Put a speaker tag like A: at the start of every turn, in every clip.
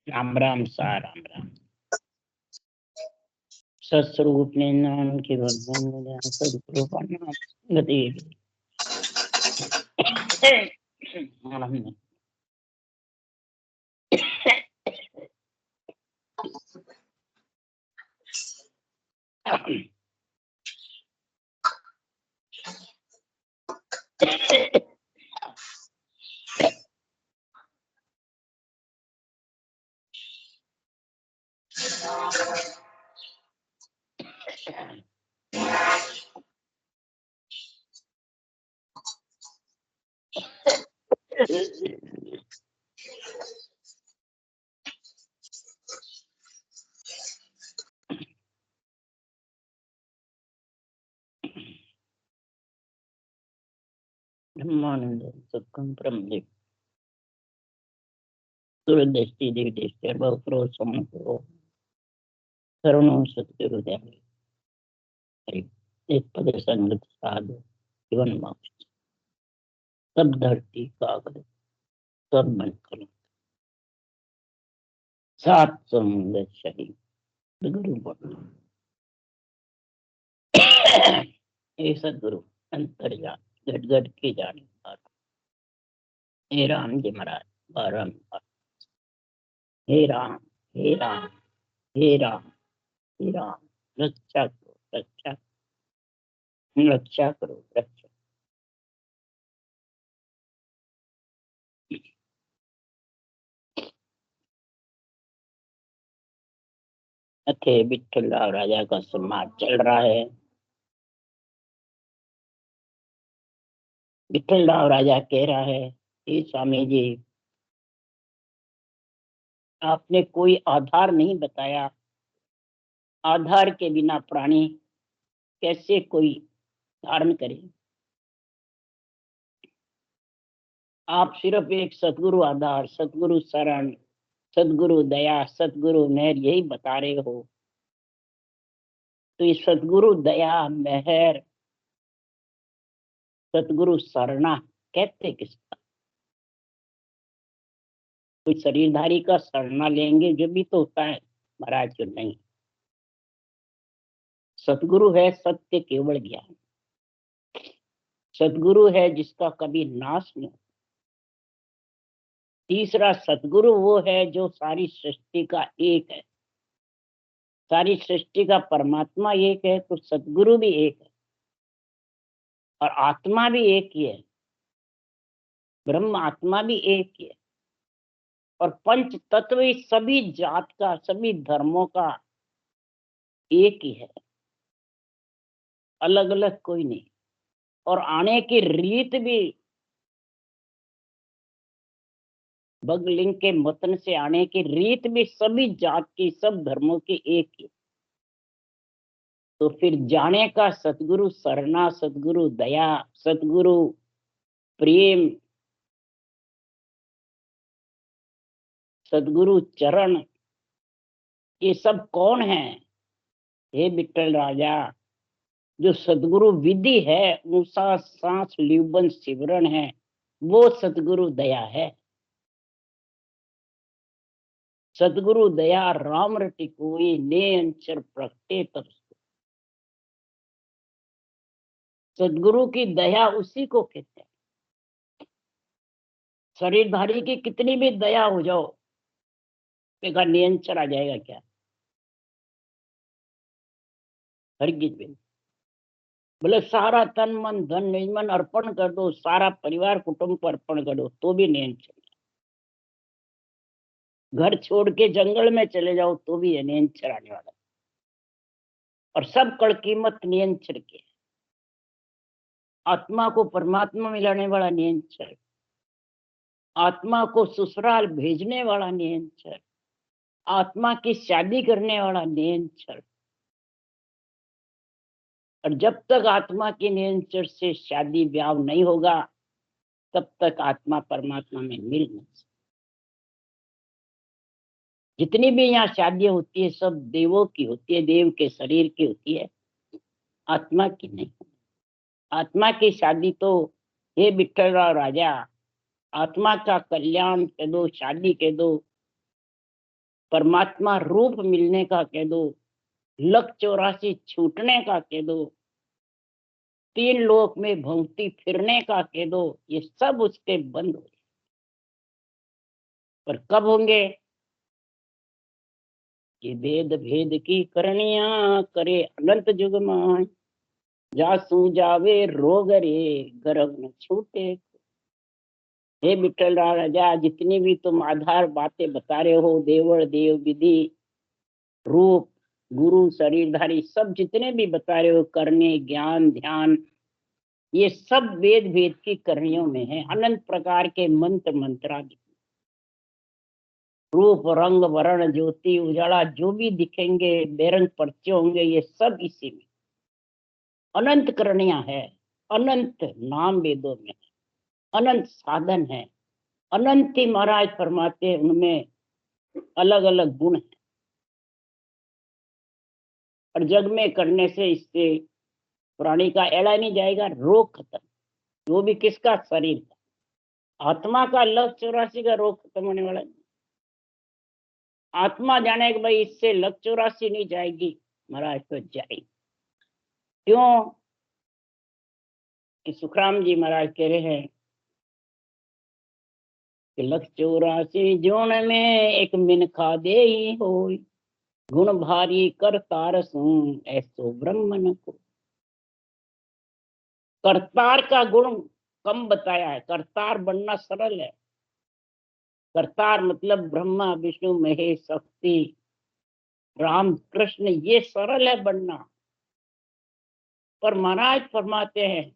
A: राम राम सा राम राम। सत्स्वरूप ने नाम के वर्धन सदगुरु का नाम गति आनंद ब्रह्मानंद सत्कम ब्रह्मदेव दूरदृष्टि दिव्य बहुप्रो समूह करुणों सत्युरुदय एक पद संगत साधु जीवन मोक्ष सब धरती कागज सब मन करो सात समुद्र शहीद गुरु बोलो हे सदगुरु अंतर्यामी घट घट के जाने वाला हे राम जी महाराज बारंबार हे राम हे राम हे राम हे राम रक्षा करो रक्षा रक्षा करो रक्षा अथे विठल राजा का समाज चल रहा है। विठल राजा कह रहा है हे स्वामी जी आपने कोई आधार नहीं बताया, आधार के बिना प्राणी कैसे कोई धारण करे। आप सिर्फ एक सतगुरु आधार सतगुरु शरण सतगुरु दया सतगुरु मेहर यही बता रहे हो। तो ये सतगुरु दया मेहर सतगुरु शरणा कहते किसका? कोई शरीरधारी का शरणा लेंगे जो भी तो होता है महाराज जो नहीं। सतगुरु है सत्य केवल ज्ञान, सतगुरु है जिसका कभी नाश नहीं। तीसरा सतगुरु वो है जो सारी सृष्टि का एक है, सारी सृष्टि का परमात्मा एक है तो सतगुरु भी एक है और आत्मा भी एक ही है, ब्रह्म आत्मा भी एक ही है और पंच तत्व सभी जात का सभी धर्मों का एक ही है, अलग अलग कोई नहीं। और आने की रीत भी भगलिंग के मतन से आने की रीत भी सभी जात की सब धर्मों की एक ही। तो फिर जाने का सतगुरु शरणा सतगुरु दया सतगुरु प्रेम सतगुरु चरण ये सब कौन है? हे विठल राजा जो सतगुरु विधि है मूसा सांस लिबन सिमरन है वो सतगुरु दया है। सतगुरु दया राम रटि कोई ने अंचर प्रगटे तब। सतगुरु की दया उसी को कहते हैं। शरीरधारी की कितनी भी दया हो जाओ बेकार नियंत्रण आ जाएगा क्या? हरगिज भी बोले सारा तन मन धन निजमन अर्पण कर दो, सारा परिवार कुटुंब पर अर्पण कर दो तो भी नियंत्रण। घर छोड़ के जंगल में चले जाओ तो भी ये नियंत्रण आने वाला और सब कड़ कीमत नियंत्रण की। आत्मा को परमात्मा मिलाने वाला नियंत्रण, आत्मा को ससुराल भेजने वाला नियंत्रण, आत्मा की शादी करने वाला नियंत्रण। और जब तक आत्मा के नियंत्रण से शादी ब्याह नहीं होगा तब तक आत्मा परमात्मा में मिल नहीं सकती। जितनी भी यहाँ शादियां होती है सब देवों की होती है, देव के शरीर की होती है, आत्मा की नहीं। आत्मा की शादी तो हे विठल राव राजा आत्मा का कल्याण के दो, शादी के दो, परमात्मा रूप मिलने का कह दो, लक 84 छूटने का कह दो, 3 लोक में भौंकती फिरने का कह दो, ये सब उसके बंद हो। पर कब होंगे? कि भेद भेद की करनिया करे अनंत जुग मान, जासू जावे रोग रे गर्भ न छूटे। हे विठल राजा, जितनी भी तुम आधार बातें बता रहे हो, देवल देव विधि रूप गुरु शरीरधारी सब जितने भी बता रहे हो, करने ज्ञान ध्यान, ये सब वेद भेद की करनियों में है। अनंत प्रकार के मंत्र मंत्रादि, रूप रंग वर्ण ज्योति उजाला जो भी दिखेंगे, बेरंग पर्चे होंगे, ये सब इसी में अनंत करनियां है। अनंत नाम वेदों में, अनंत साधन है, अनंत ही महाराज फरमाते हैं, उनमें अलग अलग गुण है। और जग में करने से इससे प्राणी का एड़ा नहीं जाएगा, रोग खत्म। वो भी किसका? शरीर का। आत्मा का लक 84 का रोग खत्म होने वाला नहीं। आत्मा जाने कि भाई इससे लक 84 नहीं जाएगी, महाराज तो जाएगी। क्यों? कि सुखराम जी महाराज कह रहे हैं कि लक 84 जोन में एक मिनखा दे ही हो, गुण भारी कर तारसू ऐसो ब्रह्मन को। करतार का गुण कम बताया है। करतार बनना सरल है। करतार मतलब ब्रह्मा विष्णु महेश शक्ति राम कृष्ण, ये सरल है बनना। पर महाराज फरमाते हैं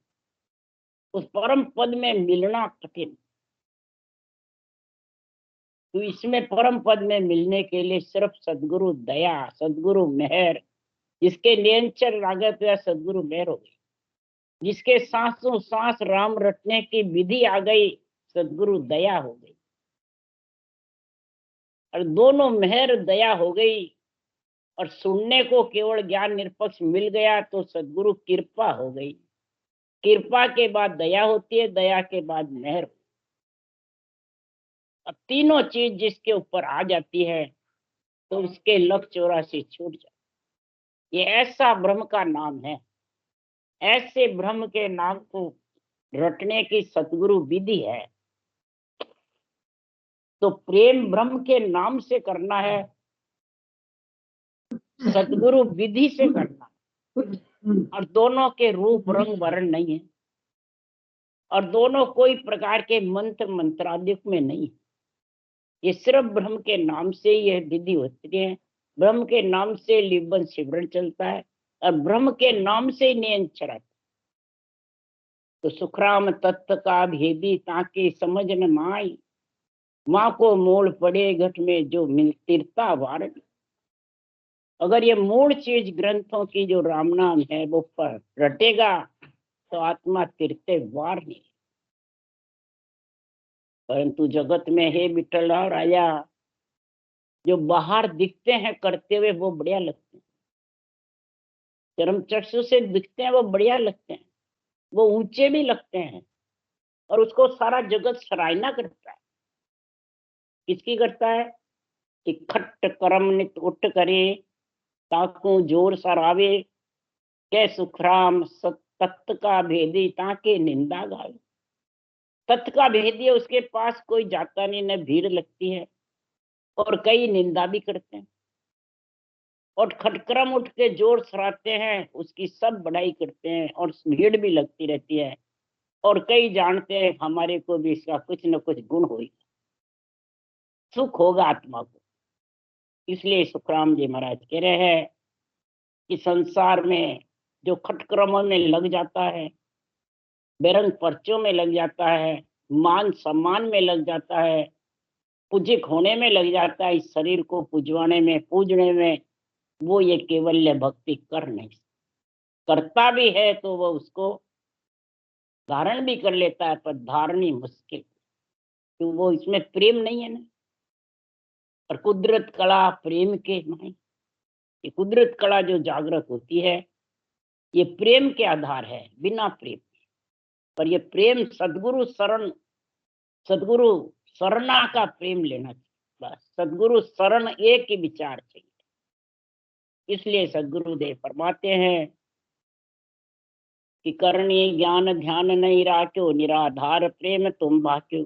A: उस परम पद में मिलना कठिन। तो इसमें परम पद में मिलने के लिए सिर्फ सदगुरु दया, सदगुरु मेहर, जिसके नियंत्रण लागत या सदगुरु मेहर हो गई, जिसके सांसों सांस राम रटने की विधि आ गई, सदगुरु दया हो गई। और दोनों मेहर दया हो गई और सुनने को केवल ज्ञान निरपेक्ष मिल गया, तो सदगुरु कृपा हो गई। कृपा के बाद दया होती है, दया के बाद मेहर। अब तीनों चीज जिसके ऊपर आ जाती है तो उसके लक 84 छूट जाए। ये ऐसा ब्रह्म का नाम है। ऐसे ब्रह्म के नाम को रटने की सतगुरु विधि है। तो प्रेम ब्रह्म के नाम से करना है, सतगुरु विधि से करना है। और दोनों के रूप रंग वर्ण नहीं है, और दोनों कोई प्रकार के मंत्र मंत्रादिक में नहीं। ये सिर्फ ब्रह्म के नाम से यह विधि होती है। ब्रह्म के नाम से लिबन सिमरन चलता है और ब्रह्म के नाम से नियंत्रण। तो सुखराम तत्व का भेदी ताकि समझ न माई, माँ को मोड़ पड़े घट में जो मिलतिरता वारण। अगर ये मूल चीज ग्रंथों की जो राम नाम है वो पर रटेगा तो आत्मा तिरते वार नहीं। परंतु जगत में हे विठल राजा, जो बाहर दिखते हैं करते हुए वो बढ़िया लगते हैं, चरम चक्षु से दिखते हैं वो बढ़िया लगते हैं, वो ऊंचे भी लगते हैं, और उसको सारा जगत सराहना करता है। किसकी करता है? कि खट्ट करम नित उठ करे, ताकू जोर सरावे, के सुखराम तत्व का भेदी ताके निंदा गावे। तत्व का भेदी है, उसके पास कोई जाता नहीं, न भीड़ लगती है, और कई निंदा भी करते हैं, और खटक्रम उठ के जोर सराहते हैं, उसकी सब बढ़ाई करते हैं, और भीड़ भी लगती रहती है, और कई जानते हैं हमारे को भी इसका कुछ न कुछ गुण होगा, सुख होगा आत्मा को। इसलिए सुखराम जी महाराज कह रहे हैं कि संसार में जो खटक्रमों में लग जाता है, बेरंग पर्चों में लग जाता है, मान सम्मान में लग जाता है, पूजिक होने में लग जाता है, इस शरीर को पूजवाने में पूजने में, वो ये केवल्य भक्ति कर नहीं करता भी है तो वो उसको धारण भी कर लेता है, पर धारणी मुश्किल, क्यों? वो इसमें प्रेम नहीं है ना। और कुदरत कला प्रेम के नहीं, ये कुदरत कला जो जागृत होती है ये प्रेम के आधार है, बिना प्रेम। पर ये प्रेम सदगुरु शरण, सदगुरु शरणा का प्रेम लेना चाहिए। बस सदगुरु शरण एक ही विचार चाहिए। इसलिए सदगुरुदेव फरमाते हैं कि करणी ज्ञान ध्यान नहीं राख्यो, निराधार प्रेम तुम भाक्यो,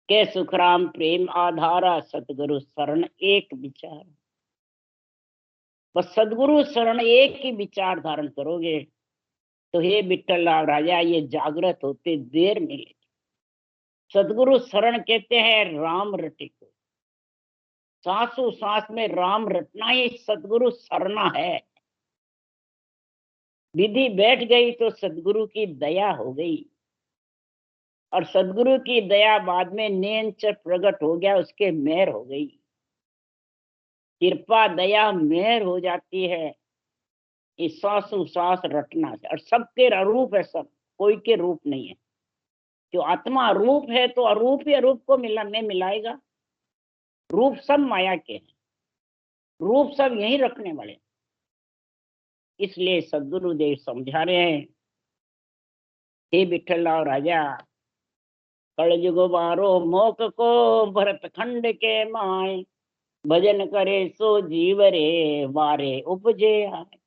A: के सुखराम प्रेम आधारा, सतगुरु शरण एक विचार। बस सदगुरु शरण एक ही विचार धारण करोगे तो हे विठल राजा ये जागृत होते देर मिलेगी। सदगुरु शरण कहते हैं राम रटे को, सांसों सांस में राम रटना ही सदगुरु शरणा है। विधि बैठ गई तो सदगुरु की दया हो गई, और सदगुरु की दया बाद में नेंचर प्रकट हो गया, उसके मेहर हो गई। कृपा दया मेहर हो जाती है इस सांसों सांस रटना से। और सबके अरूप है, सब कोई के रूप नहीं है। जो आत्मा रूप है तो अरूप ही अरूप को मिलाएगा। रूप सब माया के हैं, रूप सब यही रखने वाले। इसलिए सदगुरुदेव समझा रहे हैं, हे विठ्ठलराव राजा, कलयुग बारो मोक को, भरत खंड के माय, भजन करे सो जीव रे, वारे उपजे आए।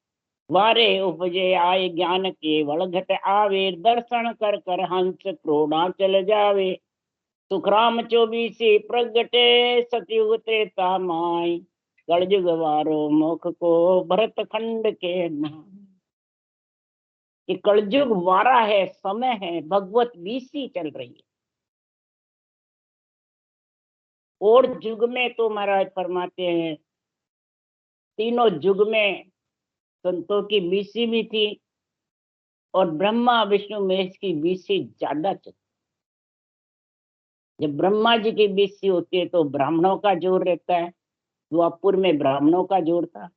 A: वारे उपजे आए ज्ञान केवल घट आवे, दर्शन कर कर हंस क्रोड़ा चल जावे। सुखराम 24 प्रगटे, सतयुग त्रेता माय, कलयुग वारो मुख को, भरत खंड के नाम। ये कलयुग वारा है, समय है, भगवत बीसी चल रही है। और युग में तो महाराज फरमाते हैं, तीनों युग में संतों की बीसी भी थी, और ब्रह्मा विष्णु महेश की बीसी ज्यादा चलती। जब ब्रह्मा जी की बीसी होती है तो ब्राह्मणों का जोर रहता है, द्वापुर में ब्राह्मणों का जोर था।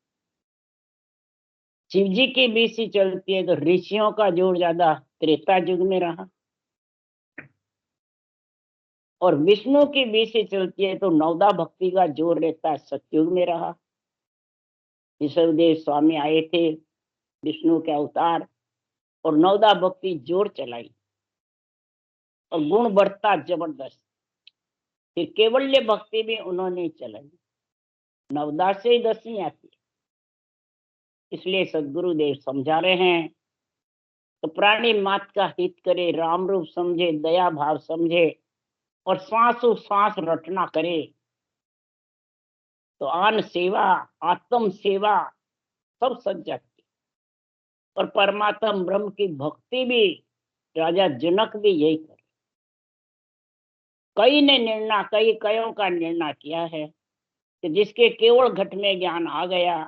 A: शिव जी की बीसी चलती है तो ऋषियों का जोर ज्यादा त्रेता युग में रहा, और विष्णु की बीसी चलती है तो नवदा भक्ति का जोर रहता है, सतयुग में रहा। ऋषभदेव स्वामी आए थे, विष्णु के अवतार, और नवदा भक्ति जोर चलाई, और गुण बढ़ता जबरदस्त। फिर केवल्य भक्ति भी उन्होंने चलाई, नवदा से ही 10वीं आती है। इसलिए सदगुरुदेव समझा रहे हैं, तो प्राणी मात का हित करे, राम रूप समझे, दया भाव समझे, और श्वासों श्वास रटना करे, तो आन सेवा, आत्म सेवा सब सज जाती। और परमात्मा ब्रह्म की भक्ति भी राजा जनक भी यही करे। कईयों का निर्णय किया है कि जिसके केवल घट में ज्ञान आ गया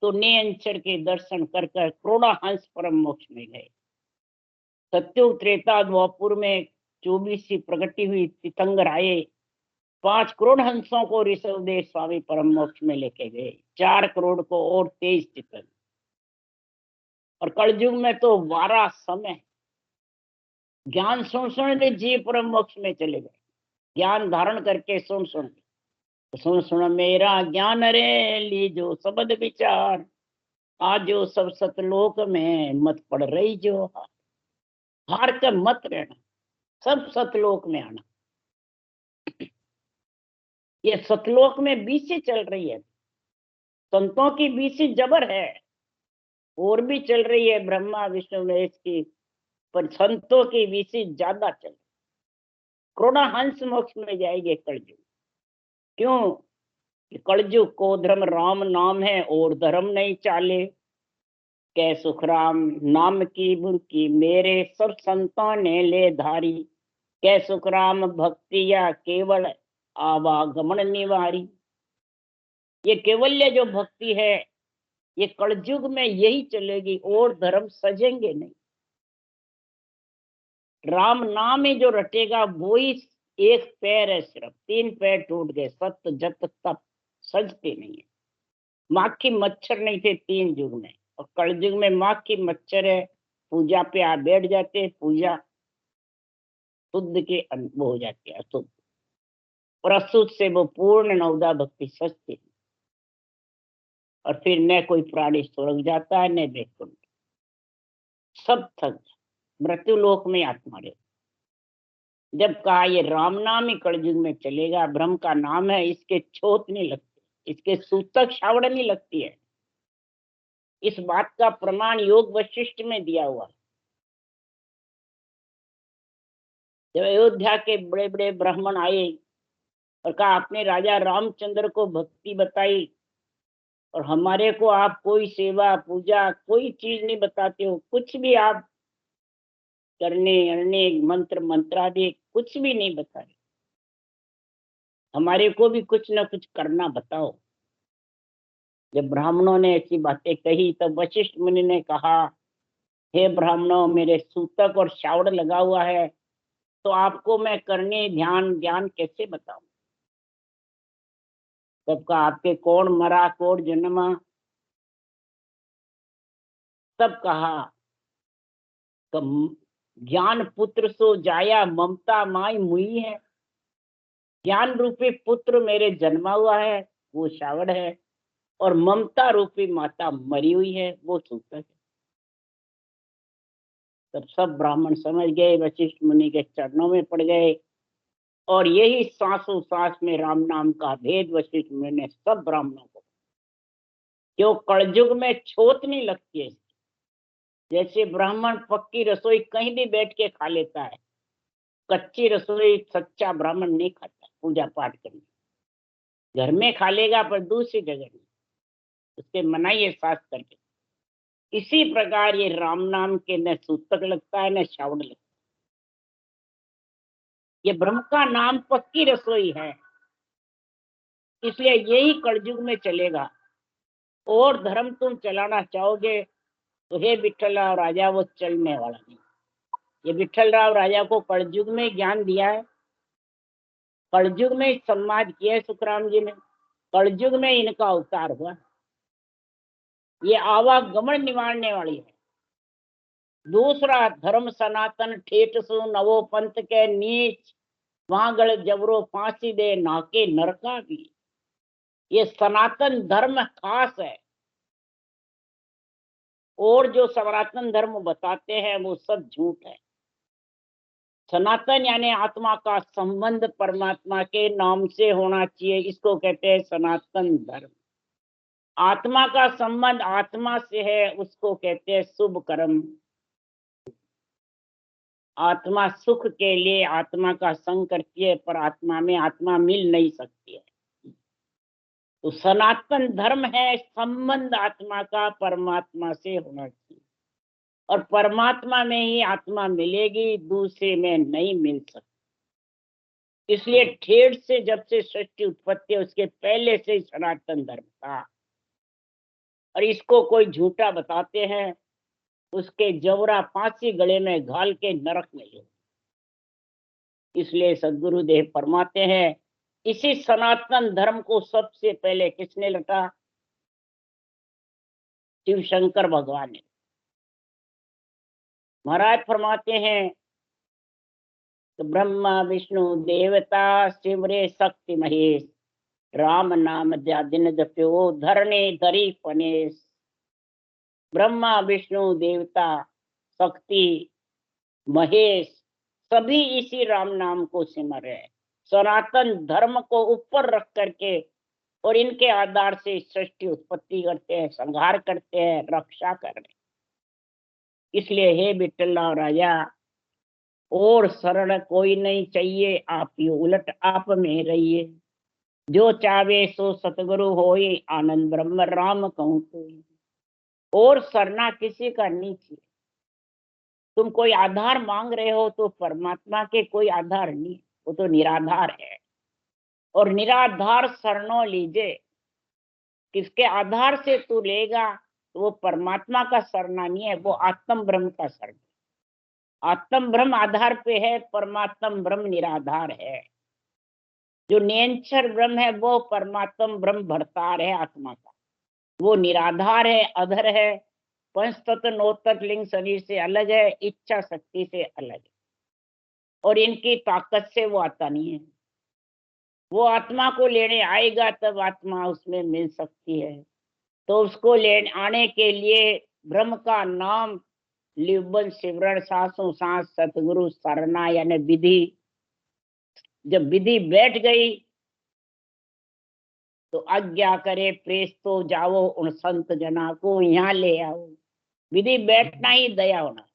A: तो नियंचर के दर्शन कर कर क्रोड़ा हंस परम मोक्ष में गए। सत्युग त्रेता द्वापुर में 24 प्रगति हुई तीर्थंकर आए, 5 करोड़ हंसों को ऋषभदेव स्वामी परम मोक्ष में लेके गए, 4 करोड़ को और 23 तीर्थंकर। और कलयुग में तो 12 समय ज्ञान सुन के जीव परम मोक्ष में चले गए। ज्ञान धारण करके सुन सुन मेरा ज्ञान रे, लीजो शब्द विचार, आज जो सब सतलोक में मत पड़ रही जो हार कर मत रहना, सब सतलोक में आना। ये सतलोक में बीसी चल रही है, संतों की बीसी जबर है, और भी चल रही है ब्रह्मा विष्णु महेश की, पर संतों की बीसी ज्यादा चल रही। क्रोड़ा हंस मोक्ष में जाएंगे कलयुग। क्यों? कलयुग को धर्म राम नाम है, और धर्म नहीं चाले, कै सुखराम नाम की बुनकी, मेरे सब संतों ने ले धारी, कै सुखराम भक्ति या केवल आवागमन निवारी। ये केवल्य जो भक्ति है ये कलयुग में यही चलेगी, और धर्म सजेंगे नहीं। राम नाम ही जो रटेगा वो ही एक पैर है, सिर्फ 3 पैर टूट गए, सत्य जत तप सजते नहीं है। माखी मच्छर नहीं थे 3 युग में, और कलयुग में माखी मच्छर है। पूजा पे आप बैठ जाते हैं, पूजा शुद्ध के वो हो जाती है अशुद्ध, और अशुद्ध से वो पूर्ण नवदा भक्ति सजती। और फिर न कोई प्राणी स्वर्ग जाता है न वैकुंठ, सब थक मृत्यु लोक में आत्मा रहती। जब कहा ये राम नाम ही कलयुग में चलेगा, ब्रह्म का नाम है, इसके छोत नहीं लगती, इसके सूतक शावड़ नहीं लगती है। इस बात का प्रमाण योग वशिष्ठ में दिया हुआ है। जब अयोध्या के बड़े बड़े ब्राह्मण आए और कहा आपने राजा रामचंद्र को भक्ति बताई और हमारे को आप कोई सेवा पूजा कोई चीज नहीं बताते हो, कुछ भी आप करने अरने मंत्र मंत्रादि कुछ भी नहीं बता रहे, हमारे को भी कुछ ना कुछ करना बताओ। जब ब्राह्मणों ने ऐसी बातें कही तब वशिष्ठ मुनि ने कहा, हे ब्राह्मणों, मेरे सूतक और शावड़ लगा हुआ है, तो आपको मैं करने ध्यान ज्ञान कैसे बताऊं। तब का आपके कौन मरा कौन जन्मा, तब कहा ज्ञान पुत्र सो जाया ममता माई मुई है। ज्ञान रूपी पुत्र मेरे जन्मा हुआ है, वो शावड़ है, और ममता रूपी माता मरी हुई है, वो सूतक है। तब सब ब्राह्मण समझ गए, वशिष्ठ मुनि के चरणों में पड़ गए, और यही सांसों सांस में राम नाम का भेद वशिष्ठ मुनि ने सब ब्राह्मणों को, क्यों कलयुग में छोत नहीं लगती है। जैसे ब्राह्मण पक्की रसोई कहीं भी बैठ के खा लेता है, कच्ची रसोई सच्चा ब्राह्मण नहीं खाता। पूजा पाठ करने घर में खा लेगा पर दूसरी जगह नहीं, उसके मनाइए सास करके। इसी प्रकार ये राम नाम के न सूतक लगता है न शावड़ लगता है। ये ब्रह्म का नाम पक्की रसोई है, इसलिए यही कलयुग में चलेगा। और धर्म तुम चलाना चाहोगे तो हे विठल राव राजा, वो चलने वाला नहीं। ये विठल राव राजा को कलयुग में ज्ञान दिया है, कलयुग में संवाद किया है सुखराम जी ने, कलयुग में इनका अवतार हुआ। ये आवागमन निवारने वाली है। दूसरा धर्म सनातन ठेठ सु नवो पंथ के नीच, वहां गढ़ जबरो फांसी दे नाके नरका की। ये सनातन धर्म खास है, और जो सनातन धर्म बताते हैं वो सब झूठ है। सनातन यानी आत्मा का संबंध परमात्मा के नाम से होना चाहिए, इसको कहते हैं सनातन धर्म। आत्मा का संबंध आत्मा से है, उसको कहते हैं शुभ कर्म। आत्मा सुख के लिए आत्मा का संग करती है, पर आत्मा में आत्मा मिल नहीं सकती है। तो सनातन धर्म है संबंध आत्मा का परमात्मा से होना चाहिए, और परमात्मा में ही आत्मा मिलेगी, दूसरे में नहीं मिल सकती। इसलिए ठेठ से जब से सृष्टि उत्पत्ति है उसके पहले से ही सनातन धर्म था, और इसको कोई झूठा बताते हैं उसके जबरा फांसी गले में घाल के नरक में ले। इसलिए सदगुरुदेव फरमाते हैं, इसी सनातन धर्म को सबसे पहले किसने लटा? शिव शंकर भगवान ने। महाराज फरमाते हैं तो ब्रह्मा विष्णु देवता शिवरे शक्ति महेश, राम नाम दिन जप्यो धरने धरी पनेश। ब्रह्मा विष्णु देवता शक्ति महेश सभी इसी राम नाम को सिमर है, सनातन धर्म को ऊपर रख करके, और इनके आधार से सृष्टि उत्पत्ति करते हैं, संहार करते हैं, रक्षा कर रहे। इसलिए हे विठ्ठल राजा, और शरण कोई नहीं चाहिए, आप ही उलट आप में रहिए। जो चावे सो सतगुरु होए, आनंद ब्रह्म राम कहूँ कोई। और सरना किसी का नहीं चाहिए। तुम कोई आधार मांग रहे हो तो परमात्मा के कोई आधार नहीं, वो तो निराधार है। और निराधार शरणों लीजिए, किसके आधार से तू लेगा तो वो परमात्मा का सरना नहीं है, वो आत्म ब्रह्म का सरना। आत्म ब्रह्म आधार पे है, परमात्म ब्रह्म निराधार है। जो निरंतर ब्रह्म है वो परमात्म ब्रह्म भरतार है आत्मा का, वो निराधार है, अधर है, पंच तत्व नौ तत्व लिंग शरीर से अलग है, इच्छा शक्ति से अलग है, और इनकी ताकत से वो आता नहीं है। वो आत्मा को लेने आएगा तब आत्मा उसमें मिल सकती है। तो उसको लेने आने के लिए ब्रह्म का नाम लिबन सिमरण सांसों सांस सतगुरु सरना यानी विधि जब विधि बैठ गई तो आज्ञा करे प्रेस तो जाओ उन संत जना को यहाँ ले आओ। विधि बैठना ही दया होना।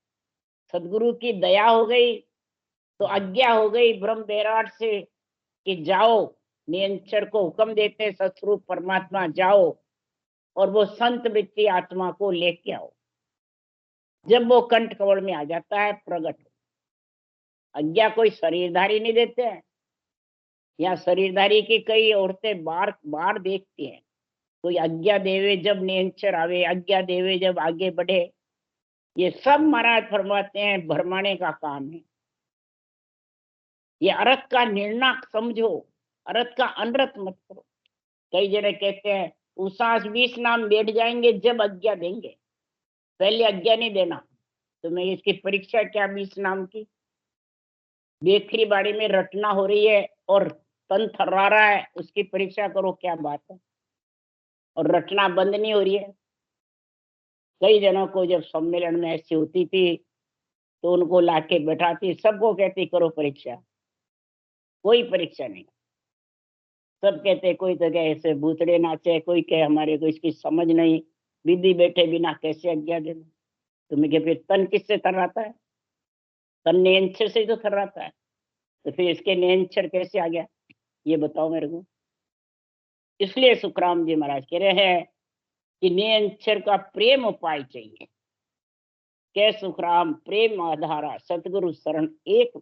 A: सदगुरु की दया हो गई तो आज्ञा हो गई ब्रह्म बैराट से कि जाओ, निरंतर को हुक्म देते हैं सतस्वरूप परमात्मा जाओ और वो संत वृत्ति आत्मा को लेके आओ। जब वो कंठ कवल में आ जाता है प्रकट। आज्ञा कोई शरीरधारी नहीं देते हैं। यहाँ शरीरधारी की कई औरतें बार बार देखती हैं। कोई आज्ञा देवे जब निरंतर आवे, आज्ञा देवे जब आगे बढ़े। ये सब महाराज फरमाते हैं भरमाने का काम है। ये अर्थ का निर्णय समझो, अर्थ का अनर्थ मत करो। कई जने कहते हैं उसास 20 नाम बैठ जाएंगे जब आज्ञा देंगे, पहले आज्ञा नहीं देना। तो मैं इसकी परीक्षा क्या 20 नाम की? बेखरी बाड़ी में रटना हो रही है और तन थर्रा रहा है, उसकी परीक्षा करो क्या बात है। और रटना बंद नहीं हो रही है। कई जनों को जब सम्मेलन में ऐसी होती थी तो उनको लाके बैठाती, सबको कहती करो परीक्षा। कोई परीक्षा नहीं। सब कहते कोई तो कहे ऐसे भूतड़े नाचे, कोई कहे हमारे को इसकी समझ नहीं, विधि बैठे बिना कैसे आज्ञा देना। तुम्हें क्या फिर तन किससे थर्राता है? तन नियंत्रण से तो थर्राता है। तो फिर इसके नियंत्रण कैसे आ गया ये बताओ मेरे को। इसलिए सुखराम जी महाराज कह रहे हैं कि नियंत्रण का प्रेम उपाय चाहिए। कै सुखराम प्रेम आधारा सतगुरु शरण एक।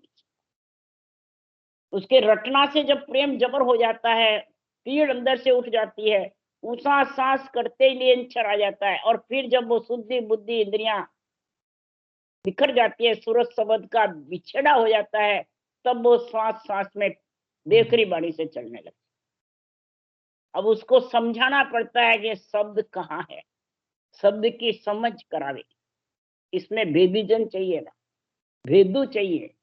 A: उसके रटना से जब प्रेम जबर हो जाता है, पीड़ अंदर से उठ जाती है, ऊंचा सांस करते ही नियंत्रण आ जाता है। और फिर जब वो शुद्धि बुद्धि इंद्रियां बिखर जाती है, सूरज शब्द का बिछड़ा हो जाता है, तब वो सांस सांस में बेखरी बाणी से चलने लगता है। अब उसको समझाना पड़ता है कि शब्द कहाँ है, शब्द की समझ करावे। इसमें भेदीजन चाहिए ना, भेदू चाहिए।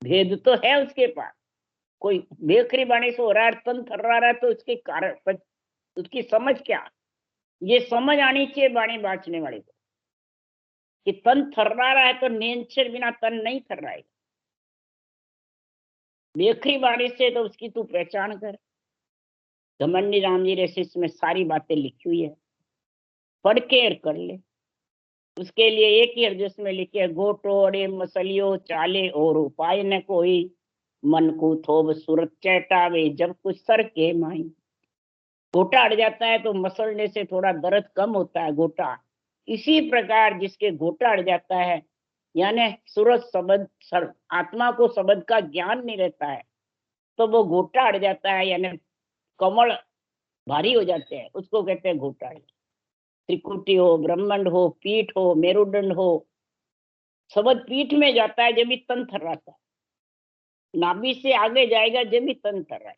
A: भेद तो है उसके पास। कोई बेखरी बाणी से हो रहा है, तन थर्रा रहा है, तो उसके कारण उसकी समझ क्या? ये समझ आनी चाहिए बाणी बाँचने वाले को कि तन थर्रा रहा है तो नियंत्रण बिना तन नहीं थर्राएगा। बेखरी बाणी से तो उसकी तू पहचान कर। घमंडी राम जी रेसिस में सारी बातें लिखी हुई है, पढ़ के कर ले। उसके लिए एक ही अर्जस में लिखे गोटोड़े मसलियो चाले और उपाय न कोई, मन को थोब सूरत चैटावे जब कुछ सर के माई। गोटा अड़ जाता है तो मसलने से थोड़ा दर्द कम होता है गोटा। इसी प्रकार जिसके गोटा अड़ जाता है, यानी सूरत शब्द आत्मा को शब्द का ज्ञान नहीं रहता है, तो वो गोटा अड़ जाता है, यानी कमल भारी हो जाते हैं, उसको कहते हैं घोटा। त्रिकुटी हो, ब्रह्मांड हो, पीठ हो, मेरुदंड हो, शब्द पीठ में जाता है जब भी तन थर्राता है। नाभि से आगे जाएगा जब भी तन थर्राए।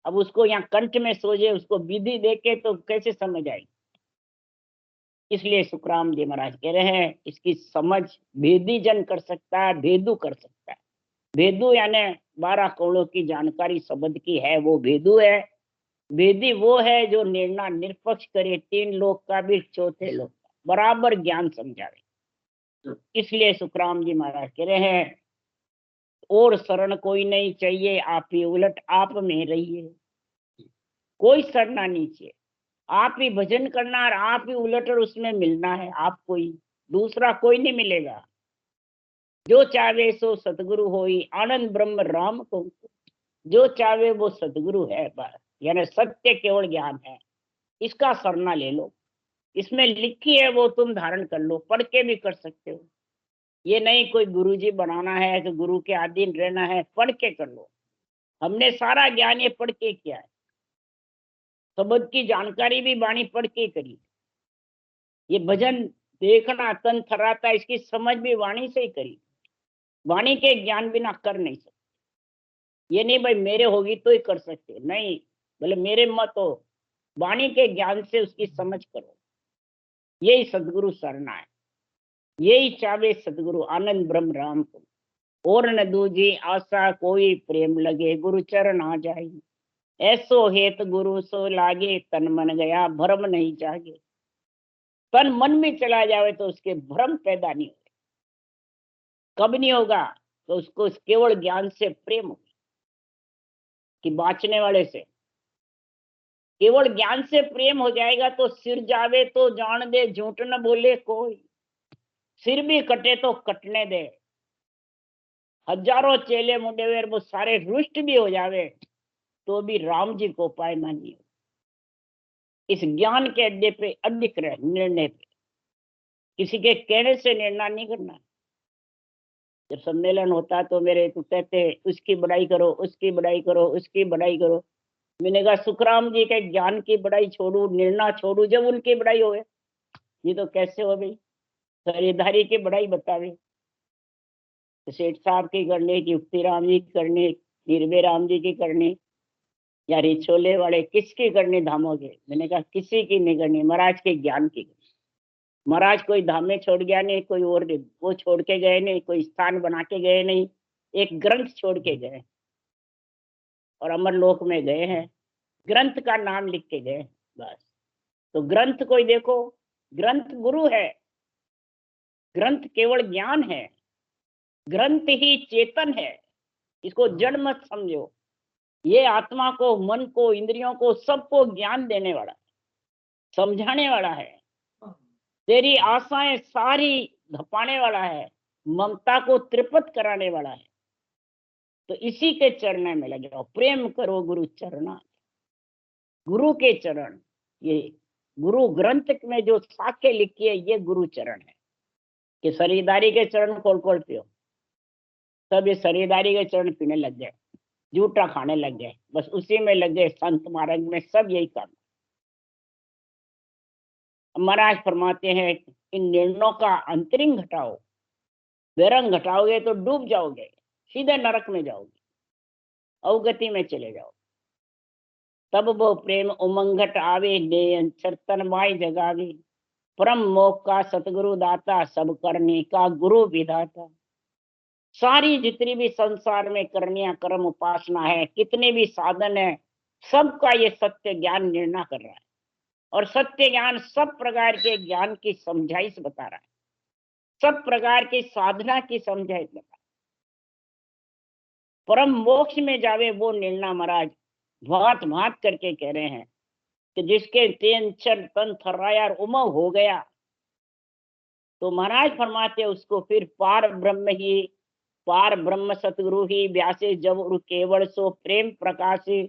A: अब उसको यहाँ कंठ में सोजे, उसको विधि देके तो कैसे समझ आएगी। इसलिए सुखराम जी महाराज कह रहे हैं इसकी समझ भेदी जन कर सकता है, भेदू कर सकता है। भेदू यानी 12 कौड़ों की जानकारी शब्द की है, वो भेदू है। वेदी वो है जो निर्णय निष्पक्ष करे, 3 लोक का भी चौथे लोक का बराबर ज्ञान समझावे। इसलिए सुखराम जी महाराज कह रहे हैं और शरण कोई नहीं चाहिए, आप ही उलट आप में रहिए। कोई शरणा नहीं चाहिए, आप ही भजन करना और आप ही उलट और उसमें मिलना है। आपको ही, दूसरा कोई नहीं मिलेगा। जो चाहे सो सतगुरु होई, आनंद ब्रह्म राम को। जो चाहे वो सतगुरु है, बस यानी सत्य केवल ज्ञान है। इसका सरना ले लो, इसमें लिखी है वो तुम धारण कर लो, पढ़ के भी कर सकते हो। ये नहीं कोई गुरुजी बनाना है तो गुरु के अधीन रहना है, पढ़ के कर लो। हमने सारा ज्ञान ये पढ़ के किया है। शब्द की जानकारी भी वाणी पढ़ के करी। ये भजन देखना तन थर्राता, इसकी समझ भी वाणी से ही करी। वाणी के ज्ञान बिना कर नहीं सकते। ये नहीं भाई मेरे होगी तो ही कर सकते, नहीं, बोले मेरे मत हो, वाणी के ज्ञान से उसकी समझ करो। यही सदगुरु सरना है, यही चावे सदगुरु आनंद ब्रह्म राम को। और न दूजी आशा कोई, प्रेम लगे गुरु चरण आ जाए। ऐसो हेत गुरु सो लागे, तन मन गया भ्रम नहीं जागे। तन मन में चला जावे तो उसके भ्रम पैदा नहीं होगा। कब नहीं होगा? तो उसको केवल ज्ञान से प्रेम हो कि बाँचने वाले से केवल ज्ञान से प्रेम हो जाएगा तो सिर जावे तो जान दे, झूठ न बोले कोई। सिर भी कटे तो कटने दे, हजारों चेले मुंडे वे वो सारे रुष्ट भी हो जावे तो भी राम जी को पाए मानिए। इस ज्ञान के अड्डे पे अधिक निर्णय पे, किसी के कहने से निर्णय नहीं करना। जब सम्मेलन होता तो मेरे तो कहते उसकी बड़ाई करो, उसकी बड़ाई करो, उसकी बड़ाई करो। मैंने कहा सुखराम जी के ज्ञान की बड़ाई छोड़ू, निर्णय छोड़ू, जब उनकी बड़ाई हो, ये तो कैसे हो भाई। खरीदारी की बड़ाई बतावे, सेठ साहब की करनी, युक्ति राम जी की करनी, निर्भय राम जी की करनी, या रिछोले वाले किसकी करनी धामों के। मैंने कहा किसी की नहीं करनी, महाराज के ज्ञान की। महाराज कोई धाम में छोड़ गया नहीं, कोई और वो छोड़ के गए नहीं, कोई स्थान बना के गए नहीं, एक ग्रंथ छोड़ के गए और अमर लोक में गए हैं, ग्रंथ का नाम लिख के गए बस। तो ग्रंथ कोई देखो, ग्रंथ गुरु है, ग्रंथ केवल ज्ञान है, ग्रंथ ही चेतन है। इसको जड़ मत समझो। ये आत्मा को, मन को, इंद्रियों को, सबको ज्ञान देने वाला, समझाने वाला है। तेरी आशाएं सारी धपाने वाला है, ममता को त्रिपत कराने वाला है। तो इसी के चरण में लगे जाओ, प्रेम करो गुरु चरणा। गुरु के चरण, ये गुरु ग्रंथ में जो साखे लिखी है ये गुरु चरण है। कि शरीरदारी के चरण खोल खोल पियो, सब ये शरीरदारी के चरण पीने लग गए, जूठा खाने लग गए, बस उसी में लग गए। संत मार्ग में सब यही काम। महाराज फरमाते हैं इन निर्णयों का अंतरिंग घटाओ, बेरंग घटाओगे तो डूब जाओगे, सीधे नरक में जाओगे, अवगति में चले जाओ। तब वो प्रेम उमंगट आवे, ने तन माई जगावे। परम मोक्ष का सतगुरु दाता, सब करने का गुरु विधाता। सारी जितनी भी संसार में करनिया कर्म उपासना है, कितने भी साधन है, सबका ये सत्य ज्ञान निर्णय कर रहा है। और सत्य ज्ञान सब प्रकार के ज्ञान की समझाइश बता रहा है, सब प्रकार की साधना की समझाइश बता। परम मोक्ष में जावे वो निर्णय महाराज भात भात करके कह रहे हैं कि जिसके तेन चर तन थर्राया उमंग हो गया, तो महाराज फरमाते उसको फिर पार ब्रह्म ही, पार ब्रह्म सतगुरु ही व्यासे जब केवल सो प्रेम प्रकाशे।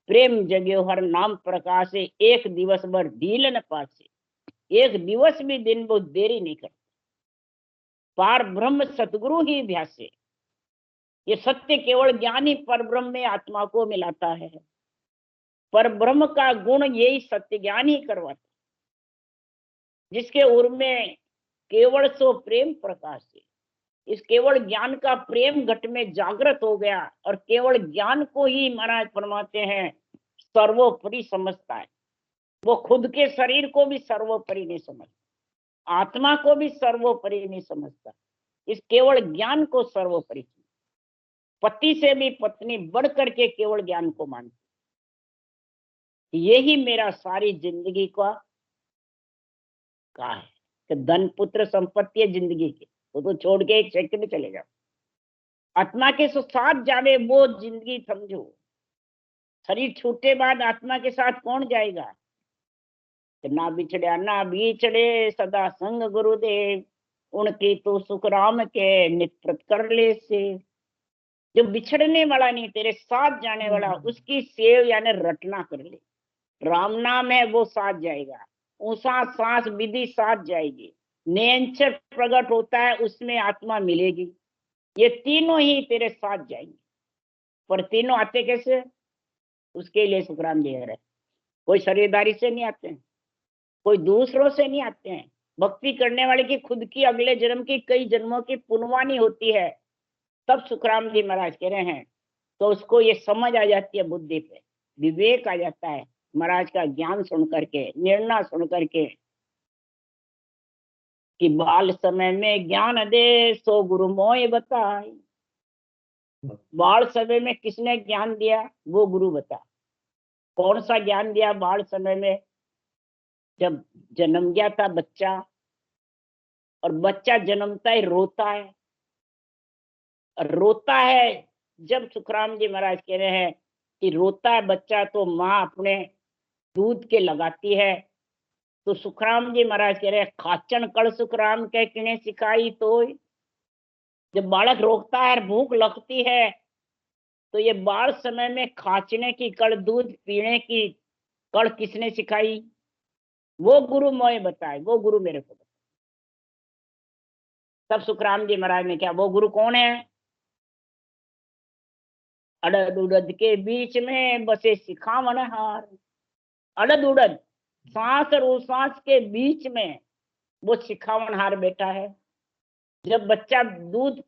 A: प्रेम जग्यो हर नाम प्रकाशे, एक दिवस भर ढील न पासे। एक दिवस भी दिन वो देरी नहीं करते। पार ब्रह्म सतगुरु ही व्यासे, ये सत्य केवल ज्ञानी पर ब्रह्म में आत्मा को मिलाता है। पर ब्रह्म का गुण यही सत्य ज्ञान ही करवाता, जिसके उर में केवल सो प्रेम प्रकाश है। इस केवल ज्ञान का प्रेम घट में जागृत हो गया और केवल ज्ञान को ही महाराज फरमाते हैं सर्वोपरि समझता है। वो खुद के शरीर को भी सर्वोपरि नहीं समझता, आत्मा को भी सर्वोपरि नहीं समझता, इस केवल ज्ञान को सर्वोपरि। पति से भी पत्नी बढ़ करके केवल ज्ञान को मानती। यही मेरा सारी जिंदगी का है कि धन पुत्र संपत्ति है जिंदगी की, वो तो छोड़ के एक सेकंड में चले जाओ। आत्मा के साथ जावे वो जिंदगी समझो। शरीर छूटे बाद आत्मा के साथ कौन जाएगा। ना बिछड़िया ना बिछड़े सदा संग गुरुदेव, उनकी तो सुख राम के निप्रत कर ले से। जो बिछड़ने वाला नहीं, तेरे साथ जाने वाला, उसकी सेव यानी रटना कर ले। राम नाम है वो साथ जाएगा, ऊंसा सांस विधि साथ जाएगी, नयनचर प्रकट होता है उसमें आत्मा मिलेगी। ये तीनों ही तेरे साथ जाएंगे। पर तीनों आते कैसे, उसके लिए सुखराम जी है। कोई शरीरदारी से नहीं आते हैं, कोई दूसरों से नहीं आते हैं। भक्ति करने वाले की खुद की अगले जन्म की कई जन्मों की पुण्यवानी होती है, तब सुखराम जी महाराज कह रहे हैं। तो उसको ये समझ आ जाती है, बुद्धि पे विवेक आ जाता है महाराज का ज्ञान सुन करके, निर्णय सुन करके कि बाल समय में ज्ञान दे सो गुरु मोय बताए। बाल समय में किसने ज्ञान दिया, वो गुरु बता। कौन सा ज्ञान दिया बाल समय में, जब जन्म गया था बच्चा, और बच्चा जन्मता ही रोता है, रोता है, जब सुखराम जी महाराज कह रहे हैं कि रोता है बच्चा तो माँ अपने दूध के लगाती है, तो सुखराम जी महाराज कह रहे हैं खाचन कड़ सुखराम के किने सिखाई तो। जब बालक रोकता है, भूख लगती है, तो ये बाल समय में खाचने की कड़, दूध पीने की कड़ किसने सिखाई? वो गुरु मोए बताए, वो गुरु मेरे को बताए। तब सुखराम जी महाराज ने क्या, वो गुरु कौन है? अड़द उड़द के बीच में बसे सिखावन हार। अड़द उड़द, सांस और उसास के बीच में वो सिखावन हार बैठा है। जब बच्चा दूध,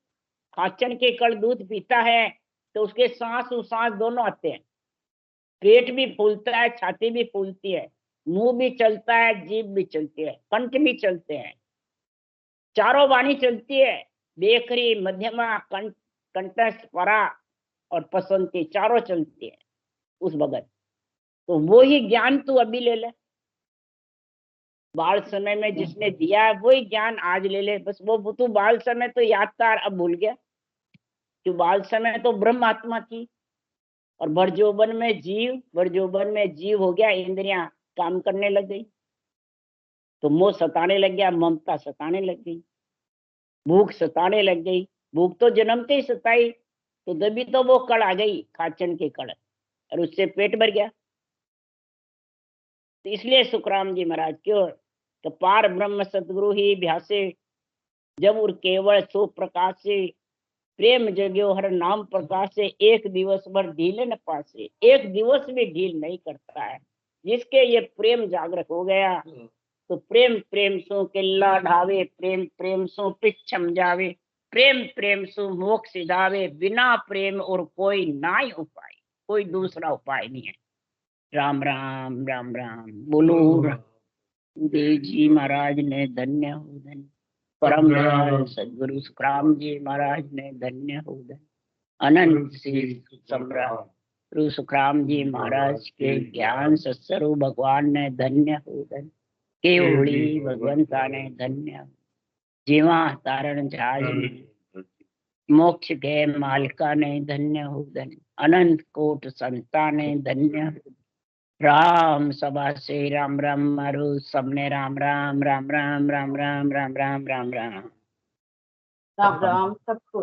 A: खाचन के कड़ दूध पीता है, तो उसके सांस उसास दोनों आते हैं। पेट भी फूलता है, छाती भी फूलती है, मुंह भी चलता है, जीभ भी चलती है, कंठ भी चलते हैं, चारों वाणी चलती है। बेखरी, मध्यमा, कंठस्थ, परा और पसंती, चारों चलती है उस भगत। तो वो ही ज्ञान तू अभी ले ले। बाल समय में जिसने दिया है वही ज्ञान आज ले ले। बस वो तू बाल समय तो याद था, अब भूल गया। तू बाल समय तो ब्रह्म आत्मा थी, और भर यौवन में जीव हो गया, इंद्रियां काम करने लग गई, तो मोह सताने लग गया, ममता सताने लग गई, भूख सताने लग गई। भूख तो जन्मते ही सताई, तो तभी तो वो कड़ आ गई, खाचन की कड़, और उससे पेट भर गया। तो इसलिए सुखराम जी महाराज क्यों, तो पार ब्रह्म सतगुरु ही भ्यासे, जब उर केवल सो प्रकाश से, प्रेम जग्यो हर नाम प्रकाश से, एक दिवस भर ढीले न पासे। एक दिवस भी ढील नहीं करता है। जिसके ये प्रेम जागृत हो गया, तो प्रेम प्रेम सो किल्ला ढावे, प्रेम प्रेम सो पिछम जावे, प्रेम प्रेम सो मोक्ष सिधावे, बिना प्रेम और कोई नाई उपाय, कोई दूसरा उपाय नहीं है। राम राम राम राम बोलो। देव जी महाराज ने धन्य हो धन्य, परम दयाल सदगुरु सुखराम जी महाराज ने धन्य हो धन्य, अनंत शील सम्राट गुरु सुखराम जी महाराज के ज्ञान सत्स्वरूप भगवान ने धन्य हो धन्य, केवड़ी भगवंता ने धन्य, जीवा तारण जहाज ने, मोक्ष के मालिका ने धन्य हो धन्य, अनंत कोट संता ने धन्य हो। राम सभा से राम राम मारो सबने, राम राम राम राम राम राम राम राम राम राम
B: राम राम सबको।